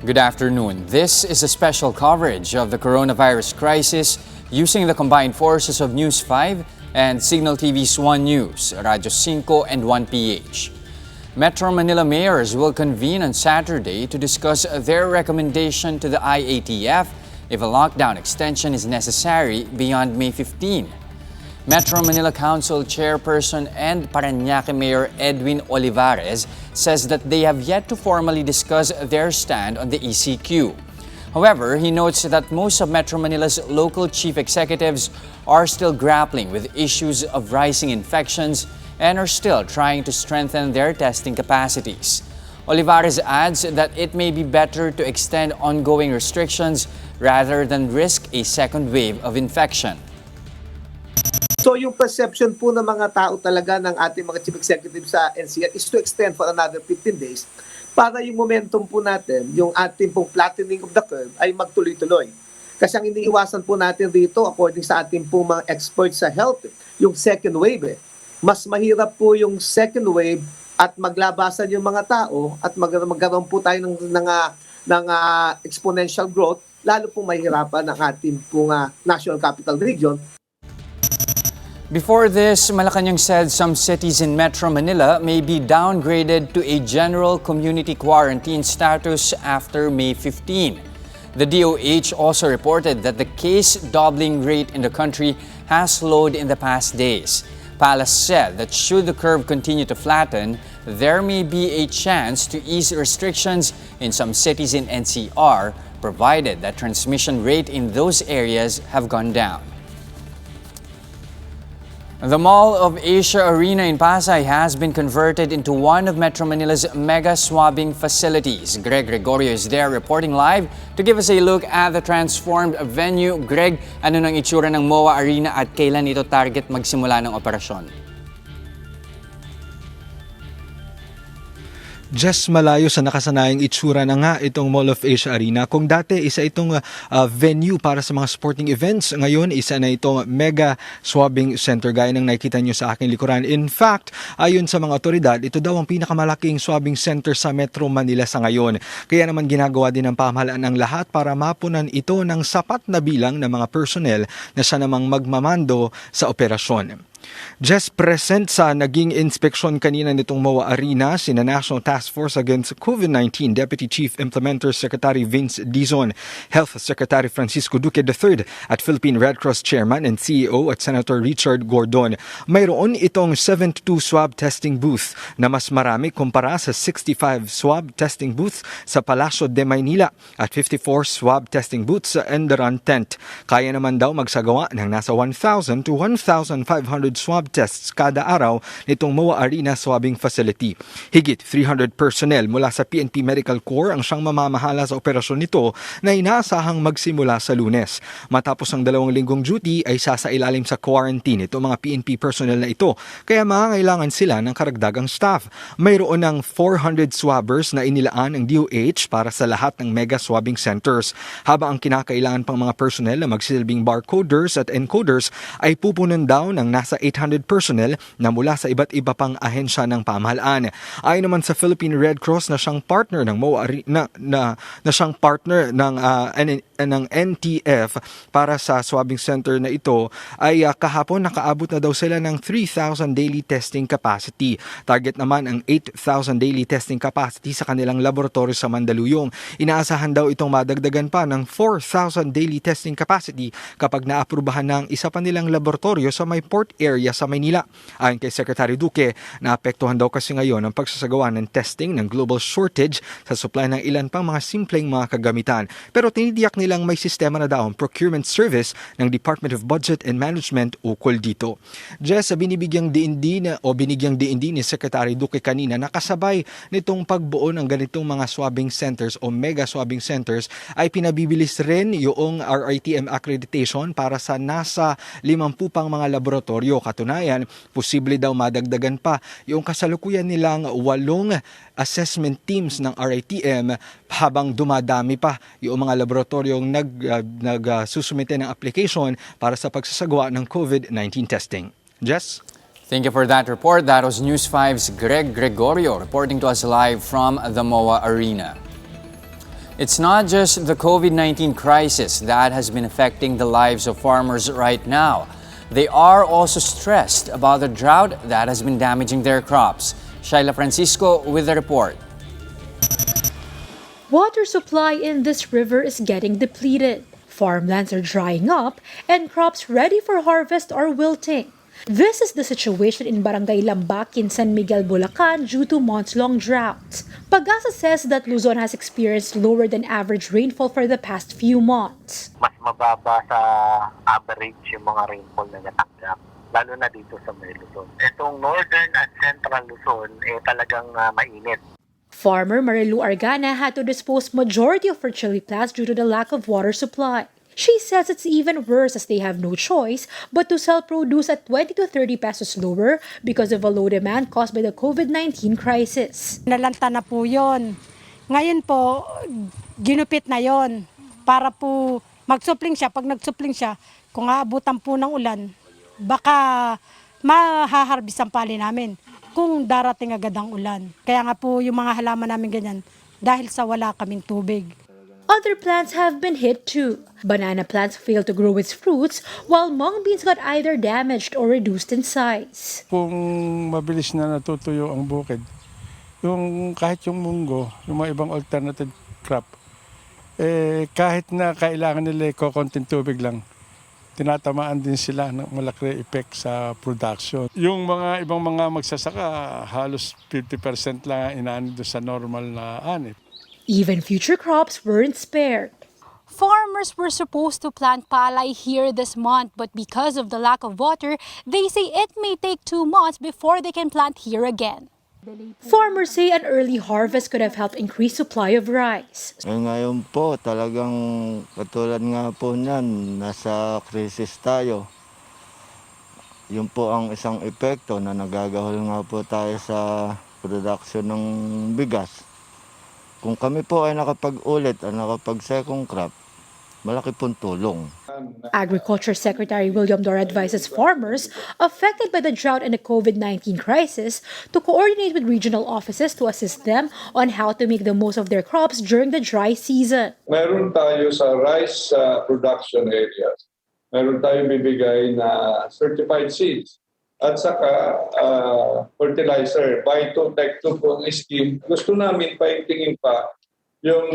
Good afternoon. This is a special coverage of the coronavirus crisis using the combined forces of News 5 and Signal TV's One News, Radyo 5 and 1PH. Metro Manila mayors will convene on Saturday to discuss their recommendation to the IATF if a lockdown extension is necessary beyond May 15. Metro Manila Council Chairperson and Parañaque Mayor Edwin Olivares says that they have yet to formally discuss their stand on the ECQ. However, he notes that most of Metro Manila's local chief executives are still grappling with issues of rising infections and are still trying to strengthen their testing capacities. Olivares adds that it may be better to extend ongoing restrictions rather than risk a second wave of infection. So yung perception po ng mga tao talaga ng ating mga chief executive sa NCR is to extend for another 15 days para yung momentum po natin, yung ating pong flattening of the curve ay magtuloy-tuloy. Kasi ang iniiwasan po natin dito, according sa ating po mga experts sa health, yung second wave. Mas mahirap po yung second wave at maglabasan yung mga tao at magkaroon po tayo ng exponential growth, lalo po mahirapan ang ating pong National Capital Region. Before this, Malacanang said some cities in Metro Manila may be downgraded to a general community quarantine status after May 15. The DOH also reported that the case doubling rate in the country has slowed in the past days. Palace said that should the curve continue to flatten, there may be a chance to ease restrictions in some cities in NCR, provided that transmission rate in those areas have gone down. The Mall of Asia Arena in Pasay has been converted into one of Metro Manila's mega swabbing facilities. Greg Gregorio is there reporting live to give us a look at the transformed venue. Greg, ano nang itsura ng MOA Arena at kailan ito target magsimula ng operasyon? Just malayo sa nakasanayang itsura na nga itong Mall of Asia Arena. Kung dati isa itong venue para sa mga sporting events, ngayon isa na itong mega swabbing center gaya ng nakikita nyo sa aking likuran. In fact, ayon sa mga otoridad, ito daw ang pinakamalaking swabbing center sa Metro Manila sa ngayon. Kaya naman ginagawa din ng pamahalaan ang lahat para mapunan ito ng sapat na bilang ng mga personnel na siya namang magmamando sa operasyon. Just present sa naging inspeksyon kanina nitong MOA Arena, sina National Task Force Against COVID-19 Deputy Chief Implementor Secretary Vince Dizon, Health Secretary Francisco Duque III at Philippine Red Cross Chairman and CEO at Senator Richard Gordon. Mayroon itong 72 swab testing booth na mas marami kumpara sa 65 swab testing booth sa Palacio de Maynila at 54 swab testing booths sa Enderan Tent. Kaya naman daw magsagawa ng nasa 1,000 to 1,500 swab tests kada araw nitong MOA Arena Swabbing Facility. Higit 300 personnel mula sa PNP Medical Corps ang siyang mamamahala sa operasyon nito na inaasahang magsimula sa Lunes. Matapos ang 2 linggong duty ay sasailalim sa quarantine itong mga PNP personnel na ito, kaya mangangailangan sila ng karagdagang staff. Mayroon ng 400 swabbers na inilaan ng DOH para sa lahat ng mega swabbing centers, habang ang kinakailangan pang mga personnel na magsilbing barcoders at encoders ay pupunan daw ng nasa 800 personnel na mula sa iba't iba pang ahensya ng pamahalaan. Ayon naman sa Philippine Red Cross na siyang partner ng MOA na siyang partner ng NTF para sa swabbing center na ito ay kahapon nakaabot na daw sila ng 3,000 daily testing capacity. Target naman ang 8,000 daily testing capacity sa kanilang laboratory sa Mandaluyong. Inaasahan daw itong madagdagan pa ng 4,000 daily testing capacity kapag naaprubahan ng isa pa nilang laboratorio sa may port area sa Maynila. Ayon kay Secretary Duque, naapektuhan daw kasi ngayon ang pagsasagawa ng testing ng global shortage sa supply ng ilan pang mga simpleng mga kagamitan. Pero tinidiyak nilang may sistema na daw ang procurement service ng Department of Budget and Management ukol dito. Jess, binigyang diin din ni Secretary Duque kanina na kasabay nitong pagbuo ng ganitong mga swabbing centers o mega swabbing centers ay pinabibilis rin yung RITM accreditation para sa nasa 50 pang mga laboratorio. Katunayan, posible daw madagdagan pa yung kasalukuyan nilang 8 assessment teams ng RITM habang dumadami pa yung mga laboratoryong nagsusumite ng application para sa pagsasagawa ng COVID-19 testing. Jess? Thank you for that report. That was News 5's Greg Gregorio reporting to us live from the MOA Arena. It's not just the COVID-19 crisis that has been affecting the lives of farmers right now. They are also stressed about the drought that has been damaging their crops. Shaila Francisco with the report. Water supply in this river is getting depleted. Farmlands are drying up and crops ready for harvest are wilting. This is the situation in Barangay Lambac in San Miguel, Bulacan due to months-long drought. Pag-asa says that Luzon has experienced lower than average rainfall for the past few months. Mas mababa sa average yung mga rainfall na natanggap, lalo na dito sa may Luzon. Itong northern at central Luzon, talagang mainit. Farmer Marilu Argana had to dispose majority of her chili plants due to the lack of water supply. She says it's even worse as they have no choice but to sell produce at 20 to 30 pesos lower because of a low demand caused by the COVID-19 crisis. Nalanta na po yun. Ngayon po, ginupit na yon para po magsupling siya. Pag nagsupling siya, kung aabutan po ng ulan, baka mahaharbis ang pali namin kung darating agad ang ulan. Kaya nga po yung mga halaman namin ganyan dahil sa wala kaming tubig. Other plants have been hit too. Banana plants failed to grow its fruits, while mung beans got either damaged or reduced in size. Kung mabilis na natutuyo ang bukid, yung kahit yung munggo, yung mga ibang alternative crop, kahit na kailangan nila konting tubig lang, tinatamaan din sila ng malaki effect sa production. Yung mga ibang mga magsasaka, halos 50% lang inaani doon sa normal na ani. Even future crops weren't spared. Farmers were supposed to plant palay here this month, but because of the lack of water, they say it may take 2 months before they can plant here again. Farmers say an early harvest could have helped increase supply of rice. Ngayon po, talagang katulad nga po niyan, nasa krisis tayo. Yun po ang isang epekto na nagagahol nga po tayo sa production ng bigas. Kung kami po ay nakapag-ulit at nakapag-second crop, malaki pong tulong. Agriculture Secretary William Dor advises farmers affected by the drought and the COVID-19 crisis to coordinate with regional offices to assist them on how to make the most of their crops during the dry season. Meron tayo sa rice production areas. Meron tayong bibigay na certified seeds at saka fertilizer. Buy 2, Tech 2 po ang scheme. Gusto namin paingtingin pa yung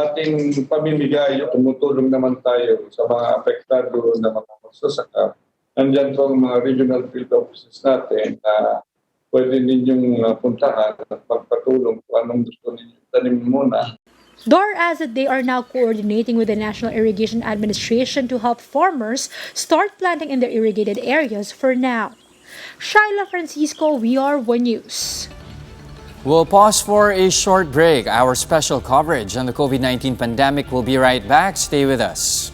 ating pamimigay, yung tumutulong naman tayo sa mga apektado na mga magsasaka. Nandiyan po ang mga regional field offices natin na pwede ninyong puntahan at pagpatulong kung anong gusto ninyong tanim muna. Dor adds that they are now coordinating with the National Irrigation Administration to help farmers start planting in their irrigated areas for now. Shaila Francisco, VR1 News. We'll pause for a short break. Our special coverage on the COVID-19 pandemic will be right back. Stay with us.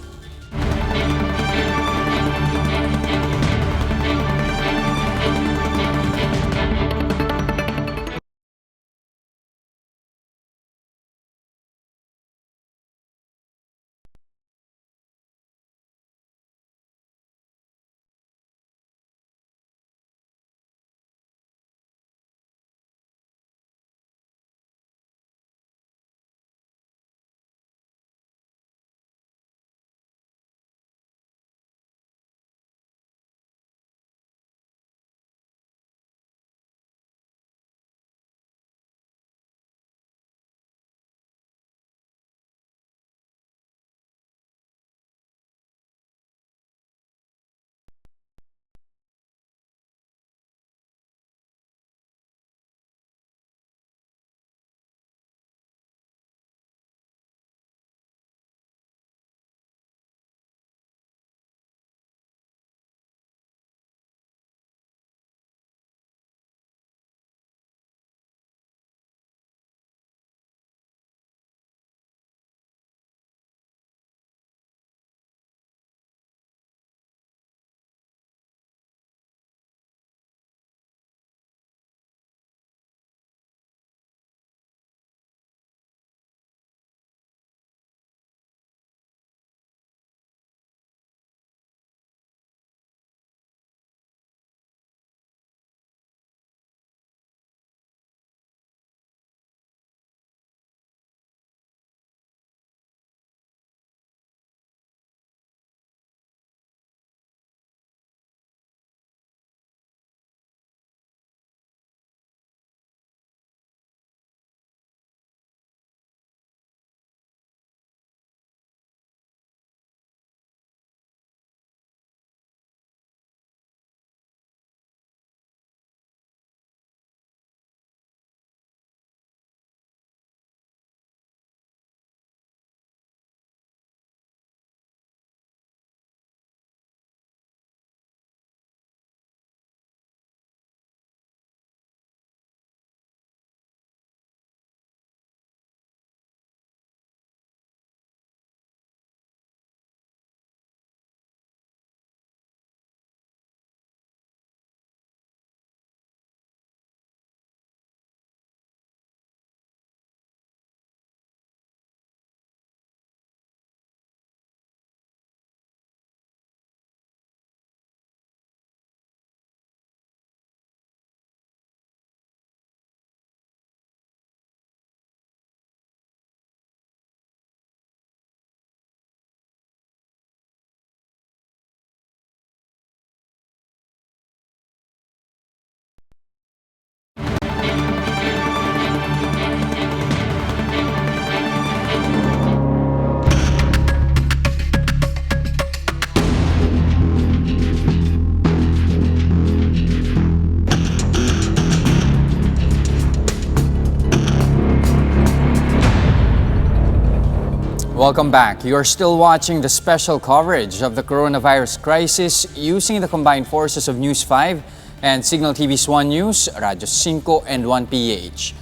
Welcome back. You're still watching the special coverage of the coronavirus crisis using the combined forces of News 5 and Signal TV's 1 News, Radyo 5 and 1PH.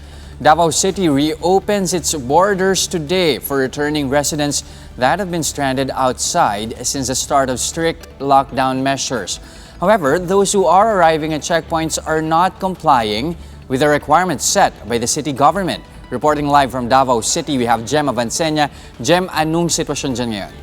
Davao City reopens its borders today for returning residents that have been stranded outside since the start of strict lockdown measures. However, those who are arriving at checkpoints are not complying with the requirements set by the city government. Reporting live from Davao City, we have Jem Avancenia. Jem, anong sitwasyon dyan ngayon?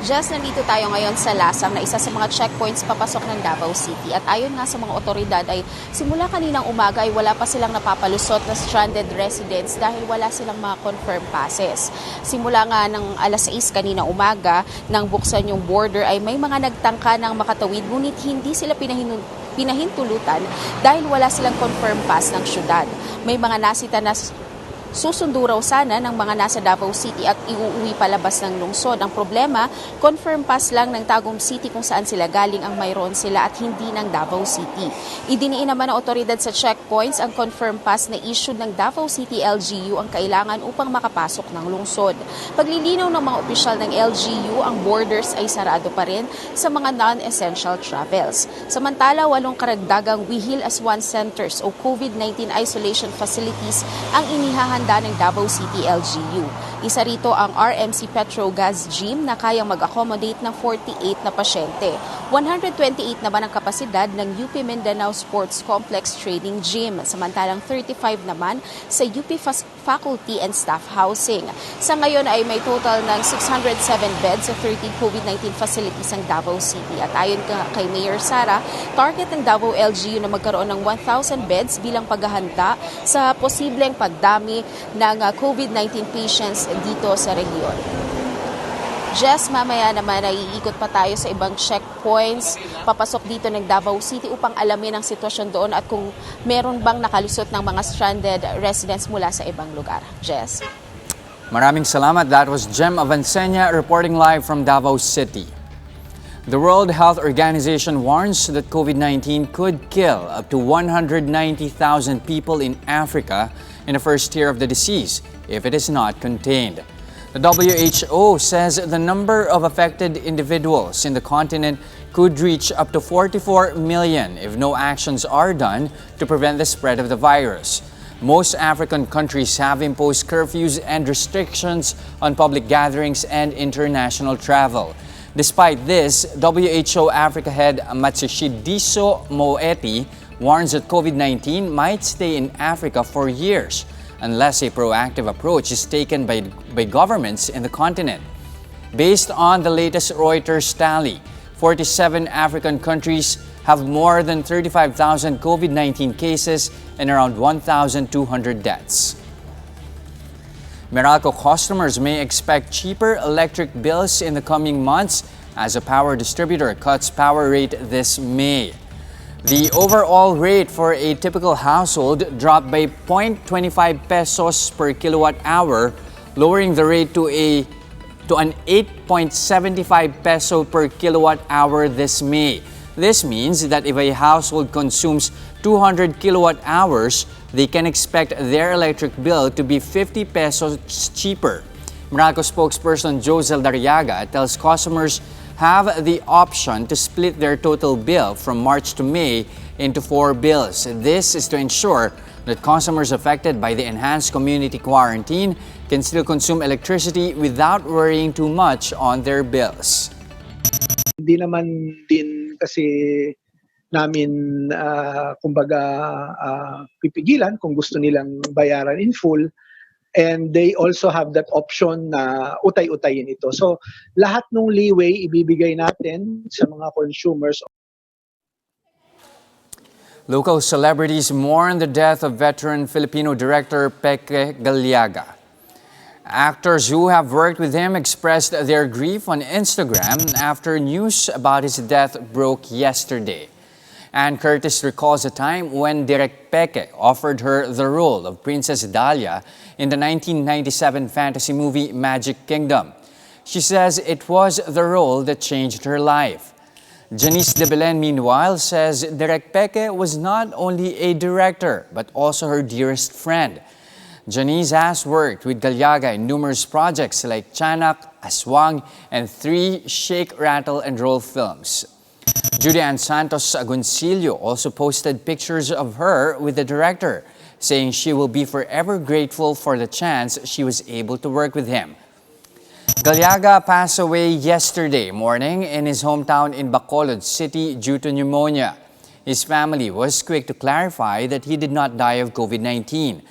Just nandito tayo ngayon sa Lasang na isa sa mga checkpoints papasok ng Davao City. At ayon nga sa mga otoridad ay simula kaninang umaga ay wala pa silang napapalusot na stranded residents dahil wala silang mga confirmed passes. Simula nga ng alas 6 kaninang umaga nang buksan yung border ay may mga nagtangka ng makatawid ngunit hindi sila pinahintulutan dahil wala silang confirmed pass ng syudad. May mga nasita na susundo raw sana ng mga nasa Davao City at iuuwi palabas ng lungsod. Ang problema, confirm pass lang ng Tagum City kung saan sila galing ang mayroon sila at hindi ng Davao City. Idiniin naman ng otoridad sa checkpoints ang confirm pass na issued ng Davao City LGU ang kailangan upang makapasok ng lungsod. Paglilinaw ng mga opisyal ng LGU, ang borders ay sarado pa rin sa mga non-essential travels. Samantala, 8 karagdagang Wihil as One centers o COVID-19 isolation facilities ang inihahanda ng Davao City LGU. Isa rito ang RMC Petrogas Gym na kayang mag-accommodate ng 48 na pasyente. 128 naman ang kapasidad ng UP Mindanao Sports Complex Training Gym, samantalang 35 naman sa UP Faculty and Staff Housing. Sa ngayon ay may total ng 607 beds sa 13 COVID-19 facilities ang Davao City. At ayon kay Mayor Sara, target ng Davao LGU na magkaroon ng 1,000 beds bilang paghahanda sa posibleng pagdami ng COVID-19 patients dito sa rehiyon. Jess, mamaya naman ay iikot pa tayo sa ibang checkpoints papasok dito ng Davao City upang alamin ang sitwasyon doon at kung meron bang nakalusot ng mga stranded residents mula sa ibang lugar. Jess? Maraming salamat. That was Jem Avancenia reporting live from Davao City. The World Health Organization warns that COVID-19 could kill up to 190,000 people in Africa in the first year of the disease if it is not contained. The WHO says the number of affected individuals in the continent could reach up to 44 million if no actions are done to prevent the spread of the virus. Most African countries have imposed curfews and restrictions on public gatherings and international travel. Despite this, WHO Africa head Matshidiso Moeti warns that COVID-19 might stay in Africa for years unless a proactive approach is taken by governments in the continent. Based on the latest Reuters tally, 47 African countries have more than 35,000 COVID-19 cases and around 1,200 deaths. Meralco customers may expect cheaper electric bills in the coming months as a power distributor cuts power rate this May. The overall rate for a typical household dropped by 0.25 pesos per kilowatt hour, lowering the rate to an 8.75 peso per kilowatt hour this May. This means that if a household consumes 200 kilowatt hours, they can expect their electric bill to be 50 pesos cheaper. Meralco spokesperson Josel Dariaga tells customers have the option to split their total bill from March to May into 4 bills. This is to ensure that customers affected by the enhanced community quarantine can still consume electricity without worrying too much on their bills. Hindi naman din kasi namin pipigilan kung gusto nilang bayaran in full. And they also have that option na utay-utayin ito. So lahat ng leeway ibibigay natin sa mga consumers. Local celebrities mourn the death of veteran Filipino director Peck Galaga. Actors who have worked with him expressed their grief on Instagram after news about his death broke yesterday. Ann Curtis recalls a time when Direk Peque offered her the role of Princess Dahlia in the 1997 fantasy movie Magic Kingdom. She says it was the role that changed her life. Janice de Belen, meanwhile, says Direk Peque was not only a director but also her dearest friend. Janice has worked with Galaga in numerous projects like Chanak, Aswang, and 3 Shake, Rattle, and Roll films. Julian Santos Agoncillo also posted pictures of her with the director, saying she will be forever grateful for the chance she was able to work with him. Galaga passed away yesterday morning in his hometown in Bacolod City due to pneumonia. His family was quick to clarify that he did not die of COVID-19.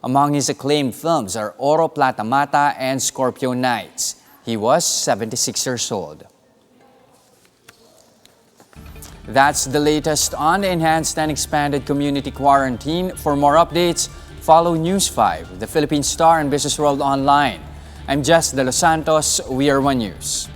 Among his acclaimed films are Oro Plata Mata and Scorpio Nights. He was 76 years old. That's the latest on the enhanced and expanded community quarantine. For more updates, follow News 5, the Philippine Star and Business World Online. I'm Jess De Los Santos. We are One News.